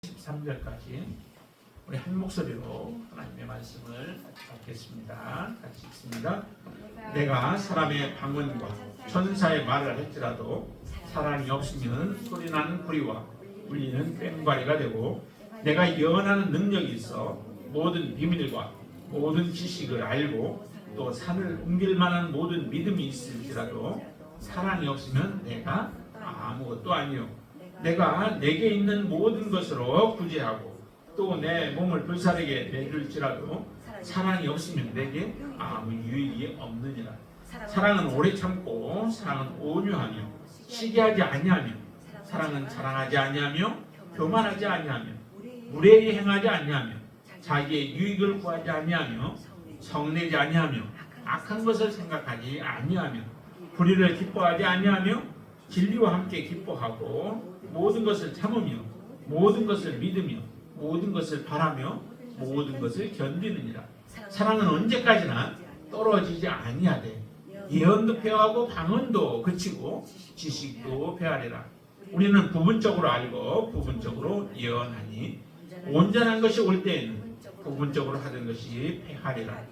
13절까지 우리 한 목소리로 하나님의 말씀을 받겠습니다. 같이 읽습니다. 내가 사람의 방언과 천사의 말을 할지라도 사랑이 없으면 소리나는 구리와 울리는 꽹과리가 되고, 내가 예언하는 능력이 있어 모든 비밀과 모든 지식을 알고 또 산을 옮길 만한 모든 믿음이 있을지라도 사랑이 없으면 내가 아무것도 아니요, 내가 내게 있는 모든 것으로 구제하고 또 내 몸을 불사르게 내줄지라도 사랑이 없으면 내게 아무 유익이 없느니라. 사랑은 오래 참고 사랑은 온유하며 시기하지 아니하며 사랑은 자랑하지 아니하며 교만하지 아니하며 무례히 행하지 아니하며 자기의 유익을 구하지 아니하며 성내지 아니하며 악한 것을 생각하지 아니하며 불의를 기뻐하지 아니하며 진리와 함께 기뻐하고 모든 것을 참으며 모든 것을 믿으며 모든 것을 바라며 모든 것을 견디느니라. 사랑은 언제까지나 떨어지지 아니하되 예언도 패하고 방언도 그치고 지식도 패하리라. 우리는 부분적으로 알고 부분적으로 예언하니 온전한 것이 올 때에는 부분적으로 하던 것이 패하리라.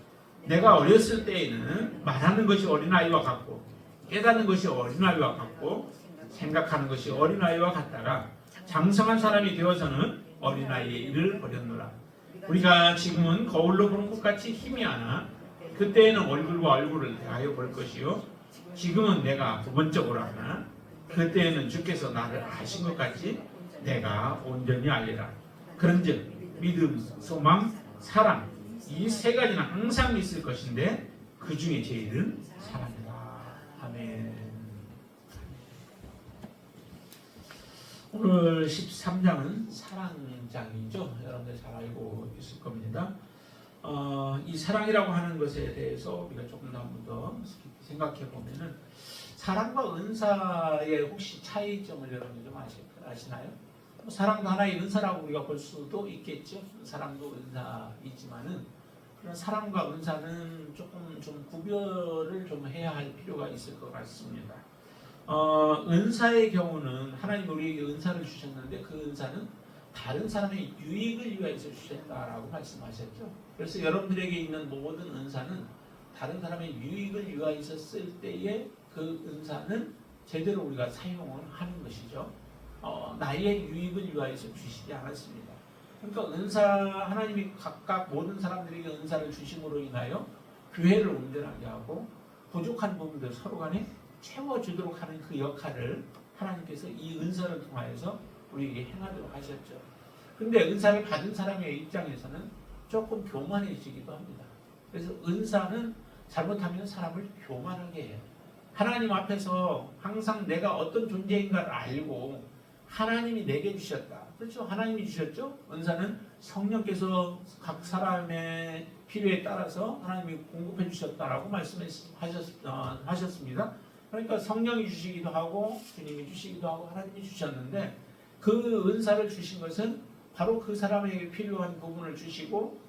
내가 어렸을 때에는 말하는 것이 어린아이와 같고 깨닫는 것이 어린아이와 같고 생각하는 것이 어린아이와 같다가 장성한 사람이 되어서는 어린아이의 일을 버렸노라. 우리가 지금은 거울로 보는 것 같이 희미하나 그때에는 얼굴과 얼굴을 대하여 볼 것이요, 지금은 내가 부분적으로 하나 그때에는 주께서 나를 아신 것 같이 내가 온전히 알리라. 그런즉 믿음, 소망, 사랑, 이 세 가지는 항상 있을 것인데 그 중에 제일은 사랑이다. 아멘. 오늘 13장은 사랑장이죠. 여러분들 잘 알고 있을 겁니다. 이 사랑이라고 하는 것에 대해서 우리가 조금 더 한번 더 생각해 보면은 사랑과 은사의 혹시 차이점을 여러분들 좀 아시나요? 사랑도 하나의 은사라고 우리가 볼 수도 있겠죠. 사랑도 은사이지만은 그런 사랑과 은사는 조금 좀 구별을 좀 해야 할 필요가 있을 것 같습니다. 은사의 경우는 하나님 우리에게 은사를 주셨는데 그 은사는 다른 사람의 유익을 위해서 주셨다라고 말씀하셨죠. 그래서 여러분들에게 있는 모든 은사는 다른 사람의 유익을 위하여서 쓸 때에 그 은사는 제대로 우리가 사용을 하는 것이죠. 나의 유익을 위하여서 주시지 않았습니다. 그러니까 하나님이 각각 모든 사람들에게 은사를 주심으로 인하여 교회를 온전하게 하고 부족한 부분들 서로 간에 채워주도록 하는 그 역할을 하나님께서 이 은사를 통하여서 우리에게 행하도록 하셨죠. 그런데 은사를 받은 사람의 입장에서는 조금 교만해지기도 합니다. 그래서 은사는 잘못하면 사람을 교만하게 해요. 하나님 앞에서 항상 내가 어떤 존재인가를 알고 하나님이 내게 주셨다. 그렇죠? 하나님이 주셨죠? 은사는 성령께서 각 사람의 필요에 따라서 하나님이 공급해 주셨다라고 말씀하셨습니다. 그러니까 성령이 주시기도 하고 주님이 주시기도 하고 하나님이 주셨는데 그 은사를 주신 것은 바로 그 사람에게 필요한 부분을 주시고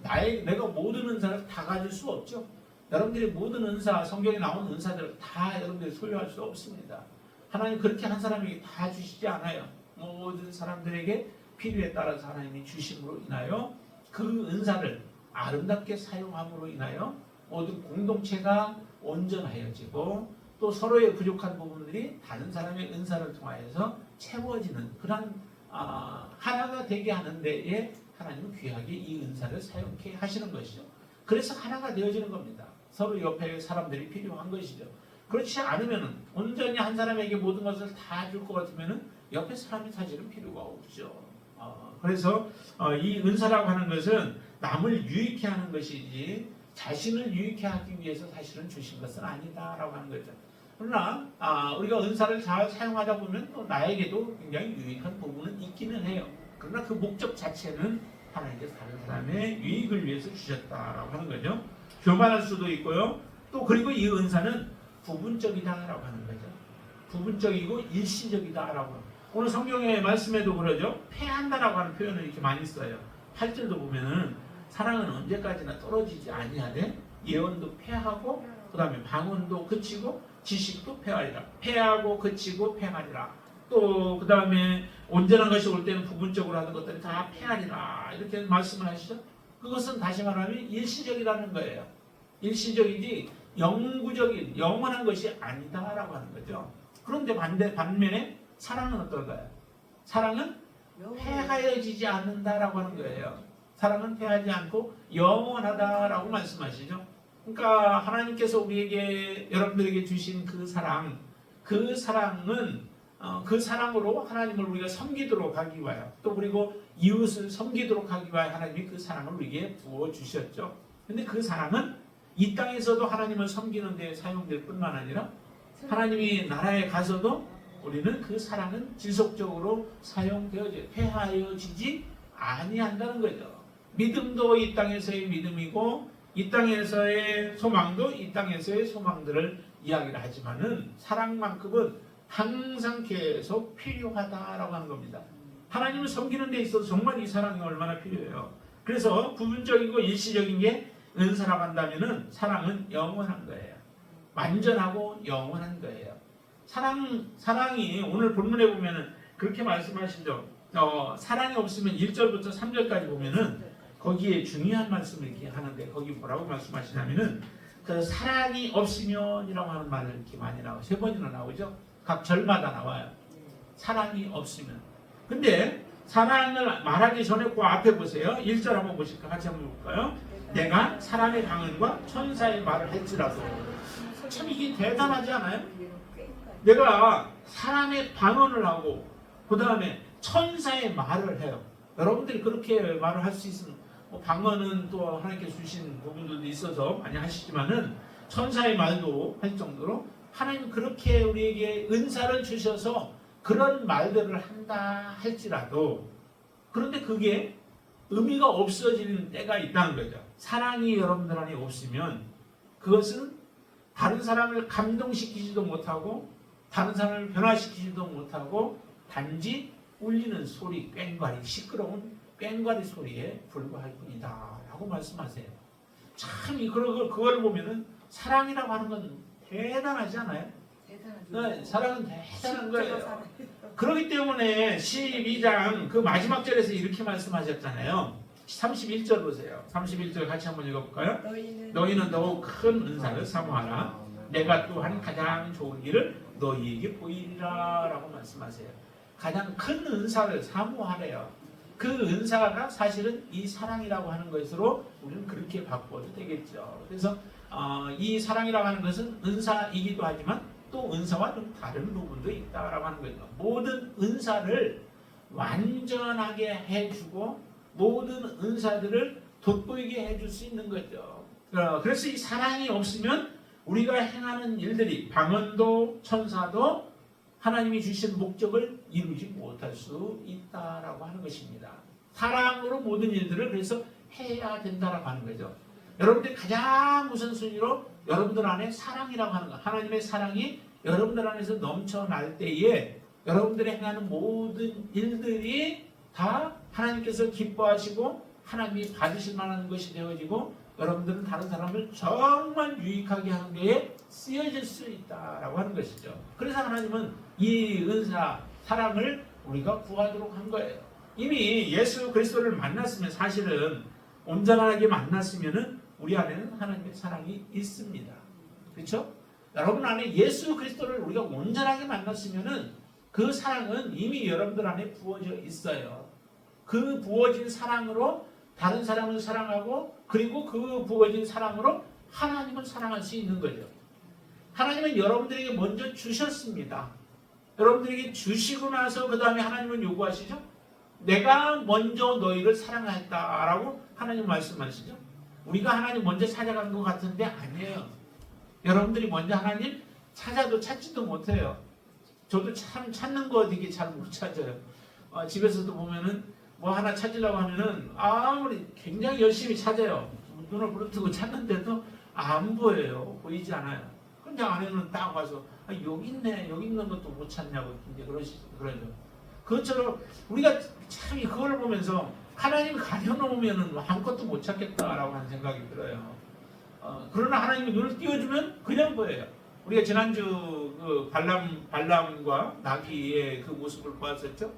내가 모든 은사를 다 가질 수 없죠. 여러분들이 모든 은사, 성경에 나오는 은사들을 다 여러분들이 소유할 수 없습니다. 하나님 그렇게 한 사람에게 다 주시지 않아요. 모든 사람들에게 필요에 따라서 하나님이 주심으로 인하여 그 은사를 아름답게 사용함으로 인하여 모든 공동체가 온전하여지고 또 서로의 부족한 부분들이 다른 사람의 은사를 통하여서 채워지는 그런 하나가 되게 하는 데에 하나님은 귀하게 이 은사를 사용케 하시는 것이죠. 그래서 하나가 되어지는 겁니다. 서로 옆에 사람들이 필요한 것이죠. 그렇지 않으면 온전히 한 사람에게 모든 것을 다 줄 것 같으면 옆에 사람이 사실은 필요가 없죠. 그래서 이 은사라고 하는 것은 남을 유익해 하는 것이지 자신을 유익해 하기 위해서 사실은 주신 것은 아니다라고 하는 거죠. 그러나 우리가 은사를 잘 사용하다 보면 또 나에게도 굉장히 유익한 부분은 있기는 해요. 그러나 그 목적 자체는 하나님께서 다른 사람의 유익을 위해서 주셨다라고 하는 거죠. 교만할 수도 있고요. 또 그리고 이 은사는 부분적이다라고 하는 거죠. 부분적이고 일시적이다라고. 오늘 성경의 말씀에도 그러죠. 패한다라고 하는 표현을 이렇게 많이 써요. 8절도 보면은 사랑은 언제까지나 떨어지지 아니하되 예언도 패하고 그 다음에 방언도 그치고 지식도 패하리라. 패하고 그치고 패하리라. 또 그 다음에 온전한 것이 올 때는 부분적으로 하는 것들이 다 폐하리라 이렇게 말씀을 하시죠. 그것은 다시 말하면 일시적이라는 거예요. 일시적이지 영구적인 영원한 것이 아니다라고 하는 거죠. 그런데 반면에 사랑은 어떨까요? 사랑은 폐하여지지 않는다라고 하는 거예요. 사랑은 폐하지 않고 영원하다라고 말씀하시죠. 그러니까 하나님께서 우리에게 여러분들에게 주신 그 사랑은 그 사랑으로 하나님을 우리가 섬기도록 하기 위하여 또 그리고 이웃을 섬기도록 하기 위하여 하나님이 그 사랑을 우리에게 부어주셨죠. 근데 그 사랑은 이 땅에서도 하나님을 섬기는 데 사용될 뿐만 아니라 하나님이 나라에 가서도 우리는 그 사랑은 지속적으로 폐하여지지 아니한다는 거죠. 믿음도 이 땅에서의 믿음이고 이 땅에서의 소망도 이 땅에서의 소망들을 이야기를 하지만은 사랑만큼은 항상 계속 필요하다라고 하는 겁니다. 하나님을 섬기는 데 있어서 정말 이 사랑이 얼마나 필요해요. 그래서 부분적이고 일시적인 게 은사라고 한다면은 사랑은 영원한 거예요. 완전하고 영원한 거예요. 사랑이 오늘 본문에 보면은 그렇게 말씀하시죠. 사랑이 없으면 1절부터 3절까지 보면은 거기에 중요한 말씀을 이렇게 하는데 거기 뭐라고 말씀하시냐면은 그 사랑이 없으면이라고 하는 말을 이렇게 많이 나와요. 3번이나 나오죠. 각 절마다 나와요. 사랑이 없으면. 근데 사랑을 말하기 전에 그 앞에 보세요. 1절 한번 보실까? 같이 한번 볼까요? 내가 사람의 방언과 천사의 말을 할지라도. 참 이게 대단하지 않아요? 내가 사람의 방언을 하고 그 다음에 천사의 말을 해요. 여러분들이 그렇게 말을 할 수 있으면 방언은 또 하나님께 주신 부분들도 있어서 많이 하시지만은 천사의 말도 할 정도로 하나님 그렇게 우리에게 은사를 주셔서 그런 말들을 한다 할지라도 그런데 그게 의미가 없어지는 때가 있다는 거죠. 사랑이 여러분들 안에 없으면 그것은 다른 사람을 감동시키지도 못하고 다른 사람을 변화시키지도 못하고 단지 울리는 소리, 꽹과리, 시끄러운 꽹과리 소리에 불과할 뿐이다 라고 말씀하세요. 참 그걸 보면은 사랑이라고 하는 건 대단하지 않아요? 네, 사랑은 대단한 거예요. 그렇기 때문에 12장 그 마지막 절에서 이렇게 말씀하셨잖아요. 31절 보세요. 31절 같이 한번 읽어볼까요? 너희는 더욱 큰 은사를 사모하라. 내가 또한 가장 좋은 일을 너희에게 보이리라 라고 말씀하세요. 가장 큰 은사를 사모하래요. 그 은사가 사실은 이 사랑이라고 하는 것으로 우리는 그렇게 바꿔도 되겠죠. 그래서 이 사랑이라고 하는 것은 은사이기도 하지만 또 은사와 좀 다른 부분도 있다라고 하는 거죠. 모든 은사를 완전하게 해주고 모든 은사들을 돋보이게 해줄 수 있는 거죠. 그래서 이 사랑이 없으면 우리가 행하는 일들이 방언도 천사도 하나님이 주신 목적을 이루지 못할 수 있다라고 하는 것입니다. 사랑으로 모든 일들을 그래서 해야 된다라고 하는 거죠. 여러분들 가장 우선순위로 여러분들 안에 사랑이라고 하는 것, 하나님의 사랑이 여러분들 안에서 넘쳐날 때에 여러분들이 행하는 모든 일들이 다 하나님께서 기뻐하시고 하나님이 받으실 만한 것이 되어지고 여러분들은 다른 사람을 정말 유익하게 하는 데에 쓰여질 수 있다라고 하는 것이죠. 그래서 하나님은 이 은사, 사랑을 우리가 구하도록 한 거예요. 이미 예수 그리스도를 만났으면 사실은 온전하게 만났으면은 우리 안에는 하나님의 사랑이 있습니다. 그렇죠? 여러분 안에 예수 그리스도를 우리가 온전하게 만났으면은 그 사랑은 이미 여러분들 안에 부어져 있어요. 그 부어진 사랑으로 다른 사람을 사랑하고 그리고 그 부어진 사랑으로 하나님을 사랑할 수 있는 거죠. 하나님은 여러분들에게 먼저 주셨습니다. 여러분들에게 주시고 나서 그 다음에 하나님은 요구하시죠. 내가 먼저 너희를 사랑했다라고 하나님 말씀하시죠. 우리가 하나님 먼저 찾아간 것 같은데 아니에요. 여러분들이 먼저 하나님 찾아도 찾지도 못해요. 저도 참 찾는 거 되게 잘 못 찾아요. 집에서도 보면은 뭐 하나 찾으려고 하면은 아무리 굉장히 열심히 찾아요. 눈을 부릅뜨고 찾는데도 안 보여요. 보이지 않아요. 근데 안에는 딱 와서 여기 있네. 여기 있는 것도 못 찾냐고 이제 그러죠. 그것처럼 우리가 참 그걸 보면서 하나님이 가려놓으면은 아무것도 못 찾겠다라고 하는 생각이 들어요. 그러나 하나님이 눈을 띄워주면 그냥 보여요. 우리가 지난주 그 발람과 나귀의 그 모습을 보았었죠.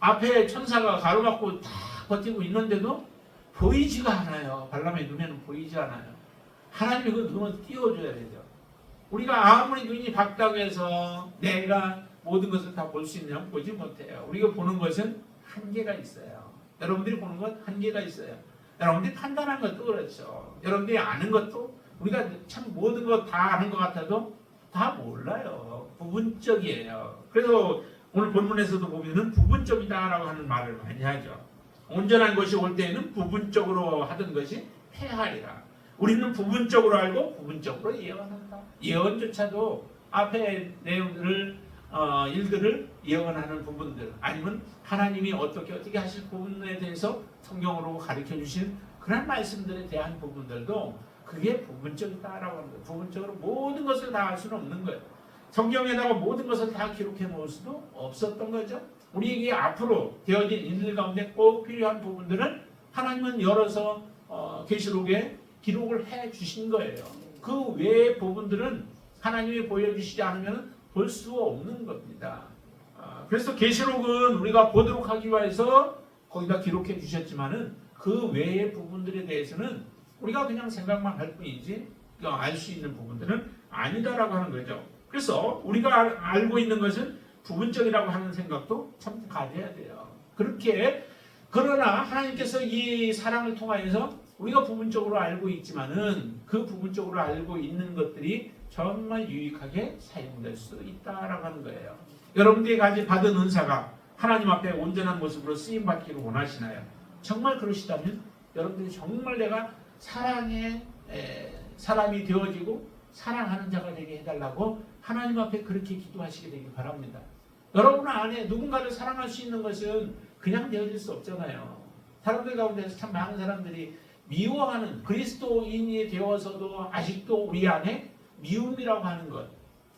앞에 천사가 가로막고 다 버티고 있는데도 보이지가 않아요. 발람의 눈에는 보이지 않아요. 하나님이 그 눈을 띄워줘야 되죠. 우리가 아무리 눈이 밝다고 해서 내가 모든 것을 다 볼 수 있냐면 보지 못해요. 우리가 보는 것은 한계가 있어요. 여러분들이 보는 것 한계가 있어요. 여러분들이 판단하는 것도 그렇죠. 여러분들이 아는 것도 우리가 참 모든 것 다 아는 것 같아도 다 몰라요. 부분적이에요. 그래서 오늘 본문에서도 보면은 부분적이다라고 하는 말을 많이 하죠. 온전한 것이 올 때에는 부분적으로 하던 것이 패하리라. 우리는 부분적으로 알고 부분적으로 예언한다. 예언조차도 앞에 내용들을 일들을 예언하는 부분들 아니면 하나님이 어떻게 하실 부분에 대해서 성경으로 가르쳐 주신 그런 말씀들에 대한 부분들도 그게 부분적이다라고 합니다. 부분적으로 모든 것을 다 알 수는 없는 거예요. 성경에다가 모든 것을 다 기록해 놓을 수도 없었던 거죠. 우리에게 앞으로 되어진 일들 가운데 꼭 필요한 부분들을 하나님은 열어서 계시록에 기록을 해 주신 거예요. 그 외의 부분들은 하나님이 보여주시지 않으면 볼 수 없는 겁니다. 그래서 계시록은 우리가 보도록 하기 위해서 거기다 기록해 주셨지만은 그 외의 부분들에 대해서는 우리가 그냥 생각만 할 뿐이지 알 수 있는 부분들은 아니다라고 하는 거죠. 그래서 우리가 알고 있는 것은 부분적이라고 하는 생각도 참 가져야 돼요. 그렇게 그러나 하나님께서 이 사랑을 통하여서 우리가 부분적으로 알고 있지만은 그 부분적으로 알고 있는 것들이 정말 유익하게 사용될 수 있다라고 하는 거예요. 여러분들이 받은 은사가 하나님 앞에 온전한 모습으로 쓰임 받기를 원하시나요? 정말 그러시다면 여러분들이 정말 내가 사랑의 사람이 되어지고 사랑하는 자가 되게 해달라고 하나님 앞에 그렇게 기도하시게 되길 바랍니다. 여러분 안에 누군가를 사랑할 수 있는 것은 그냥 되어질 수 없잖아요. 사람들 가운데서 참 많은 사람들이 미워하는 그리스도인이 되어서도 아직도 우리 안에 미움이라고 하는 것,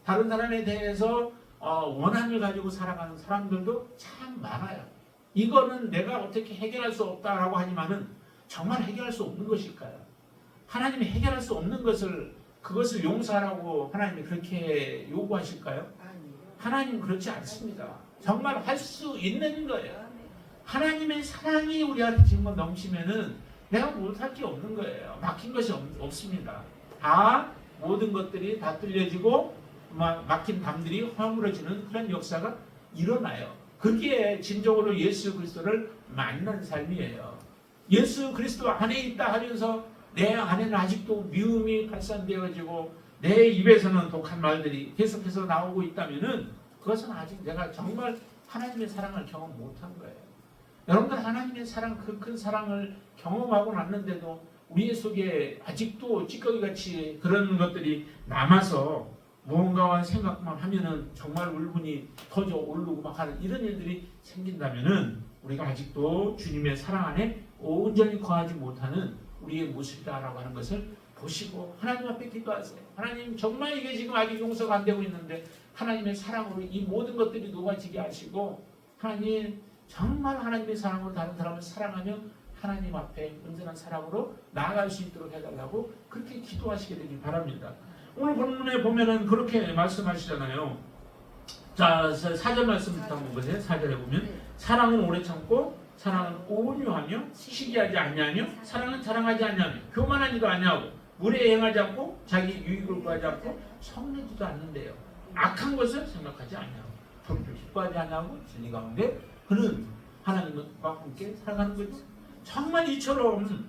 다른 사람에 대해서 원한을 가지고 살아가는 사람들도 참 많아요. 이거는 내가 어떻게 해결할 수 없다라고 하지만은 정말 해결할 수 없는 것일까요? 하나님이 해결할 수 없는 것을 그것을 용서하라고 하나님이 그렇게 요구하실까요? 하나님은 그렇지 않습니다. 정말 할 수 있는 거예요. 하나님의 사랑이 우리한테 지금 넘치면은 내가 못할 게 없는 거예요. 막힌 것이 없습니다. 다 모든 것들이 다 뚫려지고 막힌 담들이 허물어지는 그런 역사가 일어나요. 그게 진정으로 예수 그리스도를 만난 삶이에요. 예수 그리스도 안에 있다 하면서 내 안에는 아직도 미움이 발산되어지고 내 입에서는 독한 말들이 계속해서 나오고 있다면은 그것은 아직 내가 정말 하나님의 사랑을 경험 못한 거예요. 여러분들 하나님의 사랑, 그 큰 사랑을 경험하고 났는데도 우리 속에 아직도 찌꺼기같이 그런 것들이 남아서 무언가와 생각만 하면은 정말 울분이 터져 오르고 막 하는 이런 일들이 생긴다면은 우리가 아직도 주님의 사랑 안에 온전히 거하지 못하는 우리의 모습이다라고 하는 것을 보시고 하나님 앞에 기도하세요. 하나님 정말 이게 지금 아직 용서가 안 되고 있는데 하나님의 사랑으로 이 모든 것들이 녹아지게 하시고 하나님 정말 하나님의 사랑으로 다른 사람을 사랑하며 하나님 앞에 온전한 사랑으로 나아갈 수 있도록 해달라고 그렇게 기도하시게 되길 바랍니다. 오늘 본문에 보면은 그렇게 말씀하시잖아요. 자, 4절 말씀부터 한번 보세요. 4절에 보면 사랑은 오래 참고 사랑은 온유하며 시기하지 아니하며 사랑은 자랑하지 아니하며 교만하지도 아니하고 물에 행하지 않고 자기 유익을 구하지 않고 성내지도 않는데요. 악한 것을 생각하지 아니하고 불을 기뻐하지 아니하고 진리 가운데 그는 하나님과 함께 살아가는 거죠. 정말 이처럼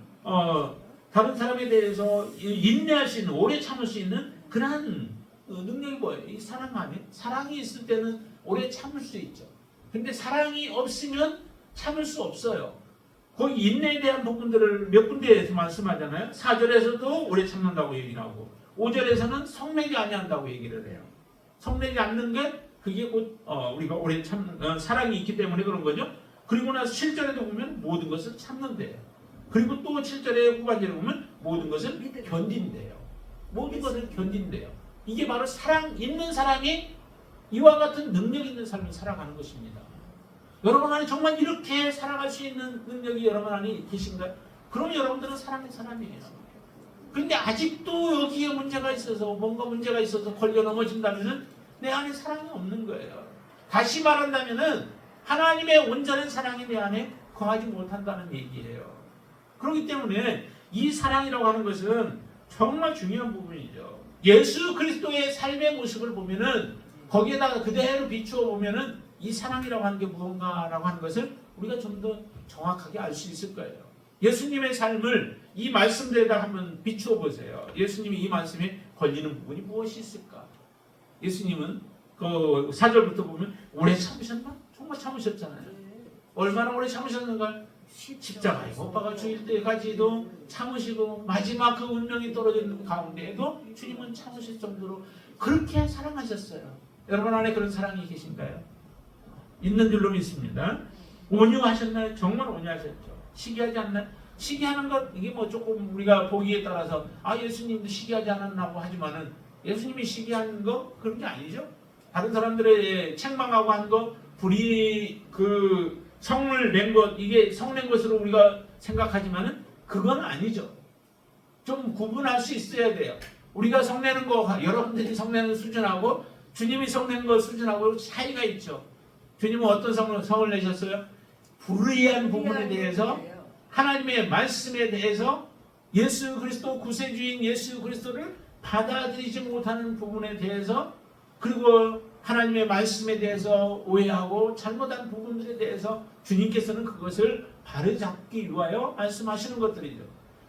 다른 사람에 대해서 인내할 수 있는 오래 참을 수 있는 그러한 능력이 뭐예요? 이 사랑 안에 사랑이 있을 때는 오래 참을 수 있죠. 근데 사랑이 없으면 참을 수 없어요. 그 인내에 대한 부분들을 몇 군데에서 말씀하잖아요. 4절에서도 오래 참는다고 얘기를 하고 5절에서는 성내지 아니한다고 얘기를 해요. 성내지 않는 게 그게 곧 우리가 오래 참는 사랑이 있기 때문에 그런 거죠. 그리고 나서 7절에도 보면 모든 것을 참는데요. 그리고 또 7절에 후반절에 보면 모든 것을 견딘대요. 모든 것을 견딘대요. 이게 바로 사랑 있는 사람이 이와 같은 능력 있는 삶을 살아가는 것입니다. 여러분 안에 정말 이렇게 살아갈 수 있는 능력이 여러분 안에 계신가요? 그럼 여러분들은 사랑의 사람이에요. 근데 아직도 여기에 문제가 있어서 뭔가 문제가 있어서 걸려 넘어진다면은 내 안에 사랑이 없는 거예요. 다시 말한다면은 하나님의 온전한 사랑이 내 안에 거하지 못한다는 얘기예요. 그렇기 때문에 이 사랑이라고 하는 것은 정말 중요한 부분이죠. 예수 그리스도의 삶의 모습을 보면은 거기에다가 그대로 비추어 보면은 이 사랑이라고 하는 게 무언가라고 하는 것을 우리가 좀 더 정확하게 알 수 있을 거예요. 예수님의 삶을 이 말씀들에다 한번 비추어 보세요. 예수님이 이 말씀에 걸리는 부분이 무엇이 있을까? 예수님은 그 4절부터 보면 오래 참으셨나? 정말 참으셨잖아요. 얼마나 오래 참으셨는가? 십자가에 못 박아 죽일 때까지도 참으시고 마지막 그 운명이 떨어지는 가운데에도 주님은 참으실 정도로 그렇게 사랑하셨어요. 여러분 안에 그런 사랑이 계신가요? 있는 줄로 믿습니다. 온유하셨나요? 정말 온유하셨죠. 시기하지 않나요? 시기하는 것 이게 뭐 조금 우리가 보기에 따라서 예수님도 시기하지 않았나고 하지만은 예수님이 시기한 거 그런 게 아니죠. 다른 사람들의 책망하고 한 거 불이 그 성을 낸 것 이게 성낸 것으로 우리가 생각하지만은 그건 아니죠. 좀 구분할 수 있어야 돼요. 우리가 성내는 거 여러분들이 성내는 수준하고 주님이 성낸 것 수준하고 차이가 있죠. 주님은 어떤 성을 내셨어요? 불의한 부분에 대해서 하나님의 말씀에 대해서 예수 그리스도 구세주인 예수 그리스도를 받아들이지 못하는 부분에 대해서 그리고 하나님의 말씀에 대해서 오해하고 잘못한 부분들에 대해서 주님께서는 그것을 바로잡기 위하여 말씀하시는 것들이죠.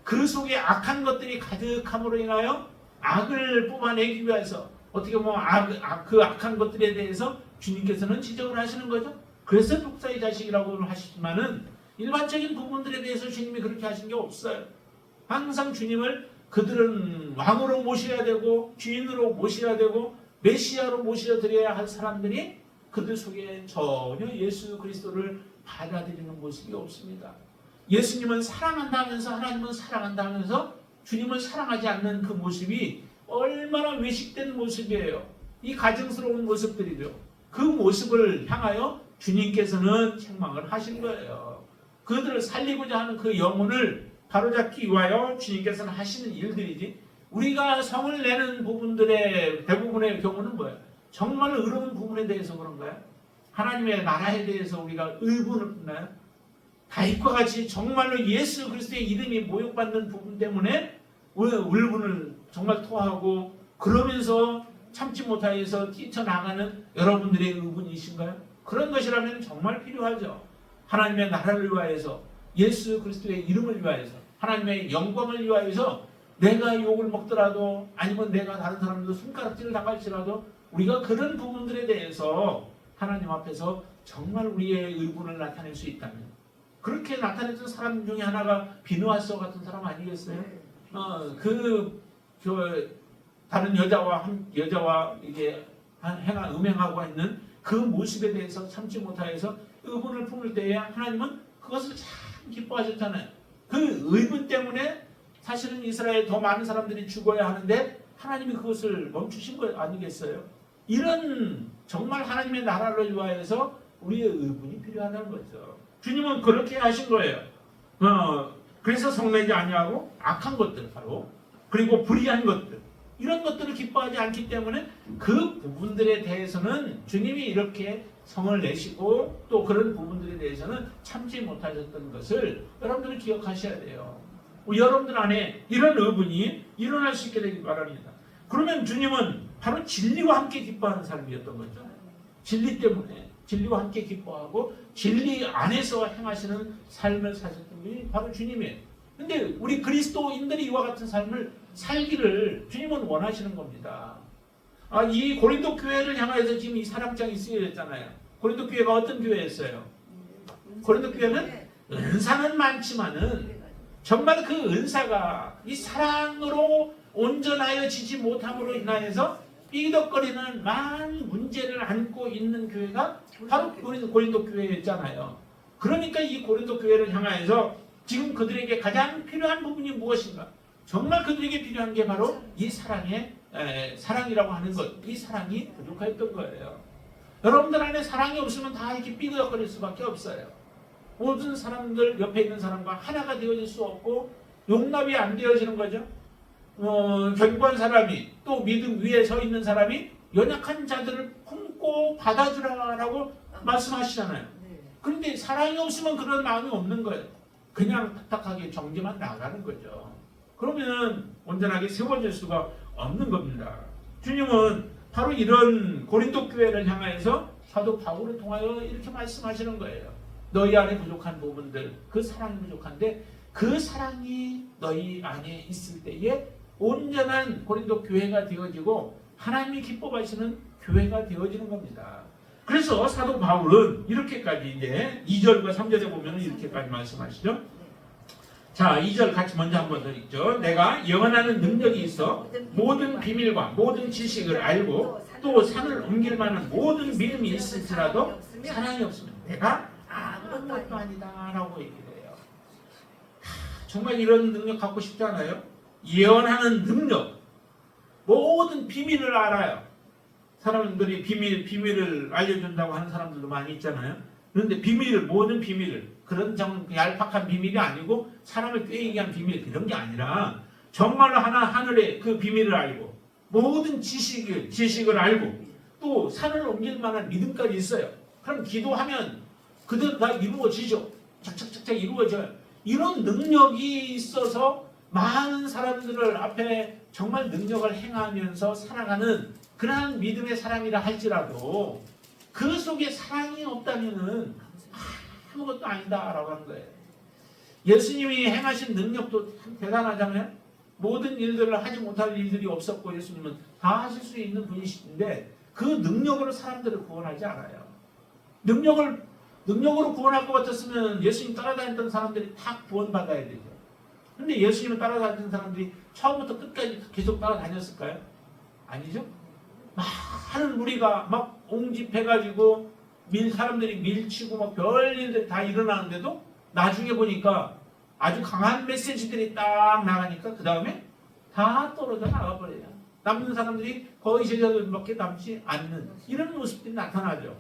그 속에 악한 것들이 가득함으로 인하여 악을 뽑아내기 위해서 어떻게 보면 그 악한 것들에 대해서 주님께서는 지적을 하시는 거죠. 그래서 독사의 자식이라고 하시지만은 일반적인 부분들에 대해서 주님이 그렇게 하신 게 없어요. 항상 주님을 그들은 왕으로 모셔야 되고 주인으로 모셔야 되고 메시아로 모셔드려야 할 사람들이 그들 속에 전혀 예수 그리스도를 받아들이는 모습이 없습니다. 예수님은 사랑한다면서 하나님은 사랑한다면서 주님을 사랑하지 않는 그 모습이 얼마나 외식된 모습이에요. 이 가증스러운 모습들이죠. 그 모습을 향하여 주님께서는 책망을 하신 거예요. 그들을 살리고자 하는 그 영혼을 바로잡기 위하여 주님께서는 하시는 일들이지 우리가 성을 내는 부분들의 대부분의 경우는 뭐예요? 정말 의로운 부분에 대해서 그런가요? 하나님의 나라에 대해서 우리가 의분을 품나요? 다윗과 같이 정말로 예수 그리스도의 이름이 모욕받는 부분 때문에 울분을 정말 토하고 그러면서 참지 못하여서 뛰쳐나가는 여러분들의 의분이신가요? 그런 것이라면 정말 필요하죠. 하나님의 나라를 위하여서 예수 그리스도의 이름을 위하여서 하나님의 영광을 위하여서 내가 욕을 먹더라도 아니면 내가 다른 사람들 손가락질을 당할지라도 우리가 그런 부분들에 대해서 하나님 앞에서 정말 우리의 의분을 나타낼 수 있다면 그렇게 나타냈던 사람 중에 하나가 비누아서 같은 사람 아니겠어요? 다른 여자와 이게 음행하고 있는 그 모습에 대해서 참지 못하여서 의분을 품을 때에 하나님은 그것을 참 기뻐하셨잖아요. 그 의분 때문에 사실은 이스라엘에 더 많은 사람들이 죽어야 하는데 하나님이 그것을 멈추신 거 아니겠어요? 이런 정말 하나님의 나라를 위하여서 우리의 의분이 필요하다는 거죠. 주님은 그렇게 하신 거예요. 그래서 성내지 아니하고 악한 것들 바로 그리고 불의한 것들 이런 것들을 기뻐하지 않기 때문에 그 부분들에 대해서는 주님이 이렇게 성을 내시고 또 그런 부분들에 대해서는 참지 못하셨던 것을 여러분들은 기억하셔야 돼요. 여러분들 안에 이런 의분이 일어날 수 있게 되길 바랍니다. 그러면 주님은 바로 진리와 함께 기뻐하는 삶이었던 거죠. 진리 때문에 진리와 함께 기뻐하고 진리 안에서 행하시는 삶을 사셨던 분이 바로 주님이에요. 근데 우리 그리스도인들이 이와 같은 삶을 살기를 주님은 원하시는 겁니다. 이 고린도 교회를 향해서 지금 이 사랑장이 쓰여졌잖아요. 고린도 교회가 어떤 교회였어요? 고린도 교회는 은사는 많지만은 정말 그 은사가 이 사랑으로 온전하여지지 못함으로 인하여서 삐덕거리는 많은 문제를 안고 있는 교회가 바로 고린도 교회였잖아요. 그러니까 이 고린도 교회를 향하여서 지금 그들에게 가장 필요한 부분이 무엇인가? 정말 그들에게 필요한 게 바로 이 사랑이라고 하는 것, 이 사랑이 부족했던 거예요. 여러분들 안에 사랑이 없으면 다 이렇게 삐걱거릴 수밖에 없어요. 모든 사람들 옆에 있는 사람과 하나가 되어질 수 없고 용납이 안 되어지는 거죠. 견고한 사람이 또 믿음 위에 서 있는 사람이 연약한 자들을 품고 받아주라라고 말씀하시잖아요. 그런데 사랑이 없으면 그런 마음이 없는 거예요. 그냥 탁탁하게 정죄만 나가는 거죠. 그러면 온전하게 세워질 수가 없는 겁니다. 주님은 바로 이런 고린도 교회를 향하여서 사도 바울을 통하여 이렇게 말씀하시는 거예요. 너희 안에 부족한 부분들, 그 사랑이 부족한데 그 사랑이 너희 안에 있을 때에 온전한 고린도 교회가 되어지고 하나님이 기뻐하시는 교회가 되어지는 겁니다. 그래서 사도 바울은 이렇게까지 이제 2절과 3절에 보면 이렇게까지 말씀하시죠. 자, 2절 같이 먼저 한번 더 읽죠. 내가 영원하는 능력이 있어 모든 비밀과 모든 지식을 알고 또 산을 옮길 만한 모든 믿음이 있을지라도 사랑이 없으면 내가 아무것도 아니다 라고 얘기해요. 정말 이런 능력 갖고 싶지 않아요? 예언하는 능력, 모든 비밀을 알아요. 사람들이 비밀을 알려준다고 하는 사람들도 많이 있잖아요. 그런데 모든 비밀을, 그런 얄팍한 비밀이 아니고 사람을 꾀이게 한 비밀, 그런 게 아니라 정말로 하늘의 그 비밀을 알고 모든 지식을 알고 또 산을 옮길 만한 믿음까지 있어요. 그럼 기도하면 그대로 다 이루어지죠. 착착착착 이루어져요. 이런 능력이 있어서 많은 사람들을 앞에 정말 능력을 행하면서 살아가는 그러한 믿음의 사람이라 할지라도 그 속에 사랑이 없다면 아무것도 아니다라고 하는 거예요. 예수님이 행하신 능력도 참 대단하잖아요. 모든 일들을 하지 못할 일들이 없었고 예수님은 다 하실 수 있는 분이신데 그 능력으로 사람들을 구원하지 않아요. 능력으로 구원할 것 같았으면 예수님 따라다녔던 사람들이 다 구원받아야 되죠. 그런데 예수님을 따라다니는 사람들이 처음부터 끝까지 계속 따라다녔을까요? 아니죠. 많은 무리가 막 옹집해가지고 사람들이 밀치고 막 별일들이 다 일어나는데도 나중에 보니까 아주 강한 메시지들이 딱 나가니까 그 다음에 다 떨어져 나가버려요. 남는 사람들이 거의 제자들밖에 남지 않는 이런 모습들이 나타나죠.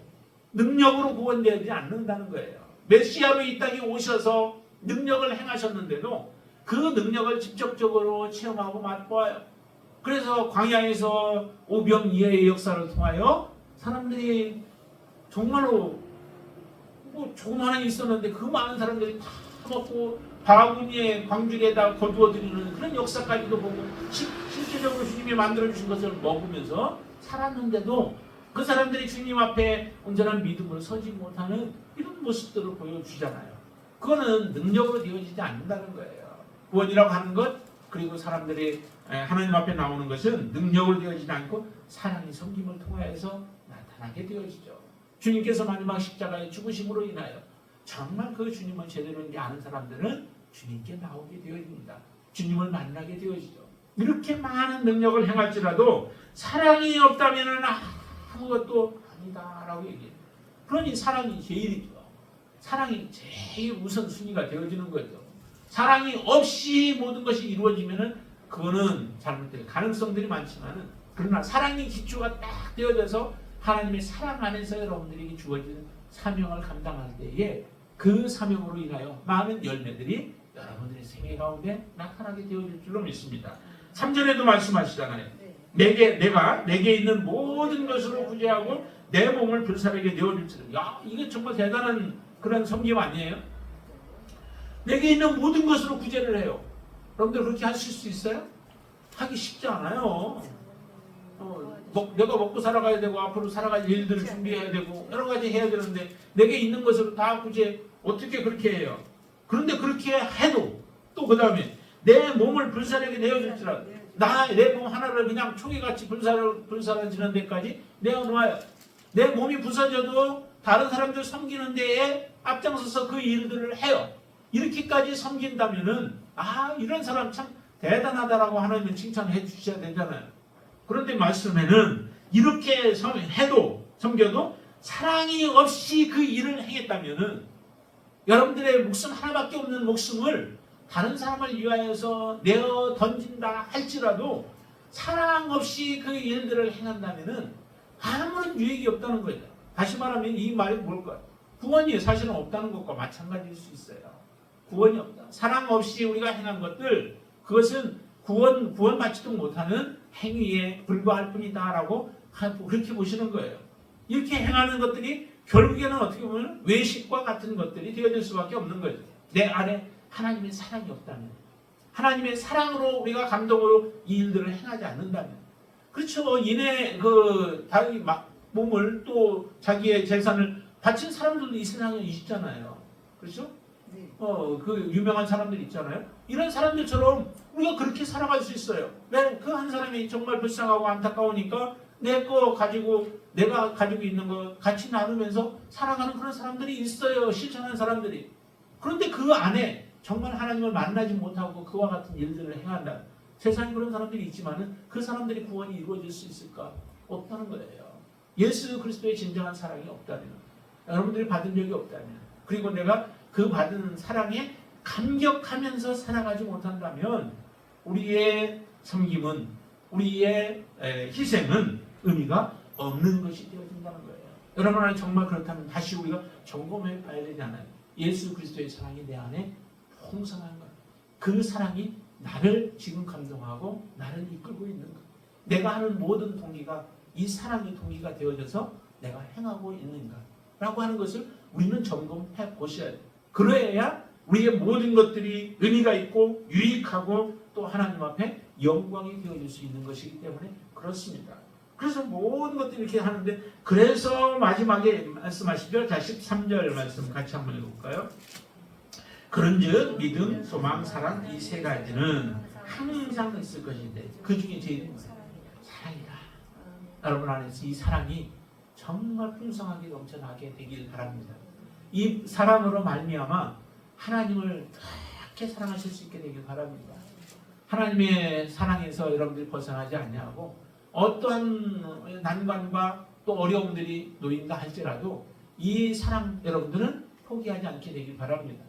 능력으로 구원되지 않는다는 거예요. 메시아로 이 땅에 오셔서 능력을 행하셨는데도 그 능력을 직접적으로 체험하고 맛보아요. 그래서 광야에서 오병이어의 역사를 통하여 사람들이 정말로 조그마한 있었는데 그 많은 사람들이 다 먹고 바구니에 광주리에다 거두어드리는 그런 역사까지도 보고 실질적으로 주님이 만들어주신 것을 먹으면서 살았는데도 그 사람들이 주님 앞에 온전한 믿음으로 서지 못하는 이런 모습들을 보여주잖아요. 그거는 능력으로 되어지지 않는다는 거예요. 구원이라고 하는 것, 그리고 사람들이 하나님 앞에 나오는 것은 능력으로 되어지지 않고 사랑의 섬김을 통하여서 나타나게 되어지죠. 주님께서 마지막 십자가의 죽으심으로 인하여 정말 그 주님을 제대로 아는 사람들은 주님께 나오게 되어집니다. 주님을 만나게 되어지죠. 이렇게 많은 능력을 행할지라도 사랑이 없다면 아무것도 아니다라고 얘기해요. 그러니 사랑이 제일이죠. 사랑이 제일 우선순위가 되어지는 거죠. 사랑이 없이 모든 것이 이루어지면은 그거는 잘못될 가능성들이 많지만은 그러나 사랑의 기초가 딱 되어져서 하나님의 사랑 안에서 여러분들에게 주어진 사명을 감당할 때에 그 사명으로 인하여 많은 열매들이 여러분들의 생애 가운데 나타나게 되어질 줄로 믿습니다. 3절에도 말씀하시잖아요. 내가 내게 있는 모든 것으로 구제하고 내 몸을 불사르게 내어줄지라. 야, 이게 정말 대단한 그런 섬김 아니에요? 내게 있는 모든 것으로 구제를 해요. 여러분들 그렇게 하실 수 있어요? 하기 쉽지 않아요. 내가 먹고 살아가야 되고 앞으로 살아갈 일들을 준비해야 되고 여러 가지 해야 되는데 내게 있는 것으로 다 구제 어떻게 그렇게 해요? 그런데 그렇게 해도 또 그 다음에 내 몸을 불사르게 내어줄지라. 내 몸 하나를 그냥 초기같이 불사르지는 데까지 내어놓아요. 내 몸이 부서져도 다른 사람들 섬기는 데에 앞장서서 그 일들을 해요. 이렇게까지 섬긴다면은 이런 사람 참 대단하다라고 하나님은 칭찬해 주셔야 되잖아요. 그런데 말씀에는 이렇게 섬겨도 사랑이 없이 그 일을 행했다면은 여러분들의 목숨 하나밖에 없는 목숨을 다른 사람을 위하여서 내어 던진다 할지라도 사랑 없이 그 일들을 행한다면은 아무런 유익이 없다는 거예요. 다시 말하면 이 말이 뭘까요? 구원이 사실은 없다는 것과 마찬가지일 수 있어요. 구원이 없다. 사랑 없이 우리가 행한 것들, 그것은 구원받지도 못하는 행위에 불과할 뿐이다라고 그렇게 보시는 거예요. 이렇게 행하는 것들이 결국에는 어떻게 보면 외식과 같은 것들이 되어질 수밖에 없는 거죠. 내 안에 하나님의 사랑이 없다면, 하나님의 사랑으로 우리가 감동으로 이 일들을 행하지 않는다면, 그렇죠. 이내 자기 몸을 또 자기의 재산을 바친 사람들도 이 세상에 있잖아요. 그렇죠? 네. 그 유명한 사람들 있잖아요. 이런 사람들처럼 우리가 그렇게 살아갈 수 있어요. 왜? 그 한 사람이 정말 불쌍하고 안타까우니까 내가 가지고 있는 거 같이 나누면서 살아가는 그런 사람들이 있어요. 실천하는 사람들이. 그런데 그 안에 정말 하나님을 만나지 못하고 그와 같은 일들을 행한다. 세상에 그런 사람들이 있지만은 그 사람들이 구원이 이루어질 수 있을까? 없다는 거예요. 예수 그리스도의 진정한 사랑이 없다면, 여러분들이 받은 적이 없다면, 그리고 내가 그 받은 사랑에 감격하면서 살아가지 못한다면 우리의 섬김은, 우리의 희생은 의미가 없는 것이 되어진다는 거예요. 여러분 안에 정말 그렇다면 다시 우리가 점검해 봐야 되잖아요. 예수 그리스도의 사랑이 내 안에 풍성한 것, 그 사랑이 나를 지금 감동하고 나를 이끌고 있는 것, 내가 하는 모든 동기가 이 사랑의 동기가 되어져서 내가 행하고 있는가 라고 하는 것을 우리는 점검해 보셔야 돼요. 그래야 우리의 모든 것들이 의미가 있고 유익하고 또 하나님 앞에 영광이 되어질 수 있는 것이기 때문에 그렇습니다. 그래서 모든 것들이 이렇게 하는데, 그래서 마지막에 말씀하시죠. 자, 13절 말씀 같이 한번 읽어볼까요? 그런즉 믿음, 소망, 사랑 이 세 가지는 항상 있을 것인데 그 중에 제일 사랑이다. 여러분 안에서 이 사랑이 정말 풍성하게 넘쳐나게 되길 바랍니다. 이 사랑으로 말미암아 하나님을 그렇게 사랑하실 수 있게 되길 바랍니다. 하나님의 사랑에서 여러분들이 벗어나지 않냐고 어떠한 난관과 또 어려움들이 놓인다 할지라도 이 사랑 여러분들은 포기하지 않게 되길 바랍니다.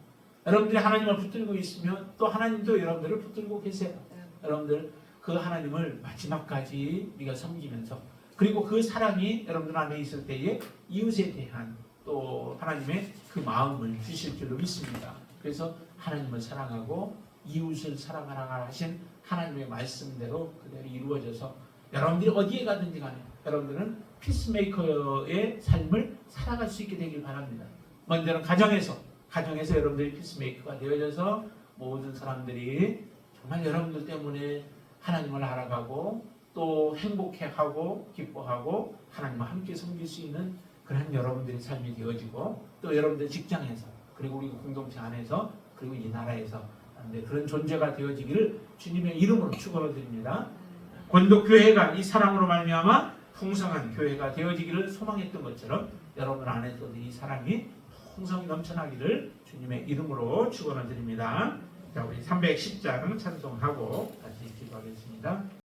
여러분들이 하나님을 붙들고 있으면 또 하나님도 여러분들을 붙들고 계세요. 여러분들 그 하나님을 마지막까지 우리가 섬기면서, 그리고 그 사랑이 여러분들 안에 있을 때에 이웃에 대한 또 하나님의 그 마음을 주실 줄로 믿습니다. 그래서 하나님을 사랑하고 이웃을 사랑하라 하신 하나님의 말씀대로 그대로 이루어져서 여러분들이 어디에 가든지 간에 여러분들은 피스메이커의 삶을 살아갈 수 있게 되길 바랍니다. 먼저는 가정에서 여러분들이 피스메이커가 되어져서 모든 사람들이 정말 여러분들 때문에 하나님을 알아가고 또 행복해하고 기뻐하고 하나님과 함께 섬길 수 있는 그런 여러분들의 삶이 되어지고, 또 여러분들 직장에서, 그리고 우리 공동체 안에서, 그리고 이 나라에서 그런 존재가 되어지기를 주님의 이름으로 축원을 드립니다. 권독교회가 이 사랑으로 말미암아 풍성한 교회가 되어지기를 소망했던 것처럼 여러분 안에서도 이 사랑이 풍성히 넘쳐나기를 주님의 이름으로 축원을 드립니다. 자, 우리 310장 찬송하고 같이 기도하겠습니다.